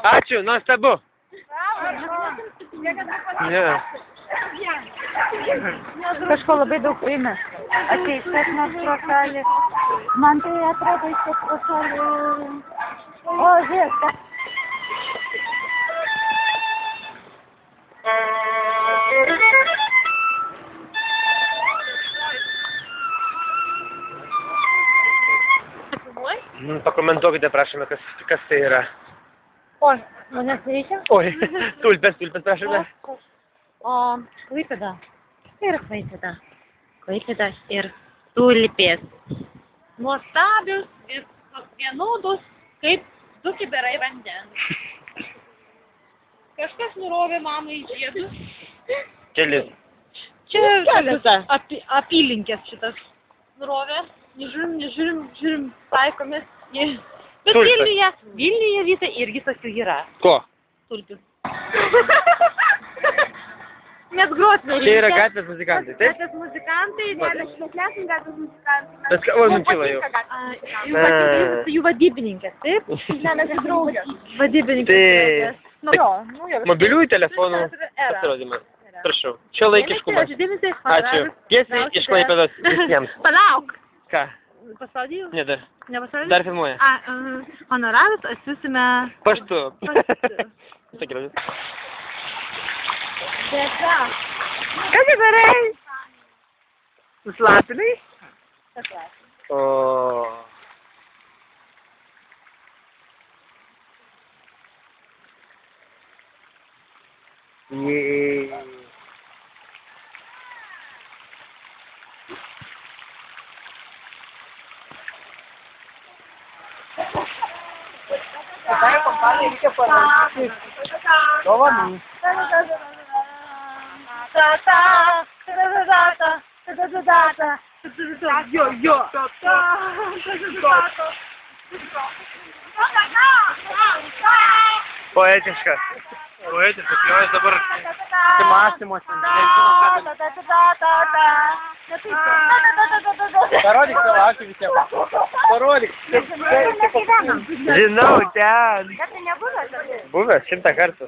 Ačiū, nuostabu. Ne. Kažko labai daug primes. Ateis kas nors pro šalį. Man tai atrodo iš kas pro šalį. O, žiūrėk, kas. Pakomentuokite, prašome, kas tai yra. Oi, manęs nereikia? Oi, tulpės, prašome. O, Klaipėda. Tai yra Klaipėda. Klaipėda ir tulpės. Nuostabius ir vienodus, kaip du kibirai vandens. Kažkas nurovė mamai žiedus. Kelis. Čia apylinkės šitas nurovė. Žiūrim, taikomės. Bet Vilniuje visą irgi tokių yra. Ko? Tulpių. Net grot nereikia. Čia yra gatvės muzikantai, taip? Gatvės muzikantai, mes nesam gatvės muzikantai. Bet oi, nutilo jau. Jų vadybininkės, taip? Ne, mes draugės. Vadybininkės. Tai. Mobiliųjų telefonų pasirodymas. Prašau. Čia laikiškumas. Ačiū. Tiesiai iš Klaipėdos visiems. Palauk. Ką? Paspaudėjau? Ne dar. Nepaspaudėjau? Dar filmuoja. Honorarus atsiusime... Paštu. Sakiau. Dėka. Ką čia darai? Nuslapinai? O. Jee. Saya kembali ke politik. Dovani. Yo. Poetiškas. Poetiškas, jo jis dabar mąstymuose. Parodyk savo akį visiems. Parodyk. Žinau, ten. Bet tai nebuvęs. Buvęs 100 kartų.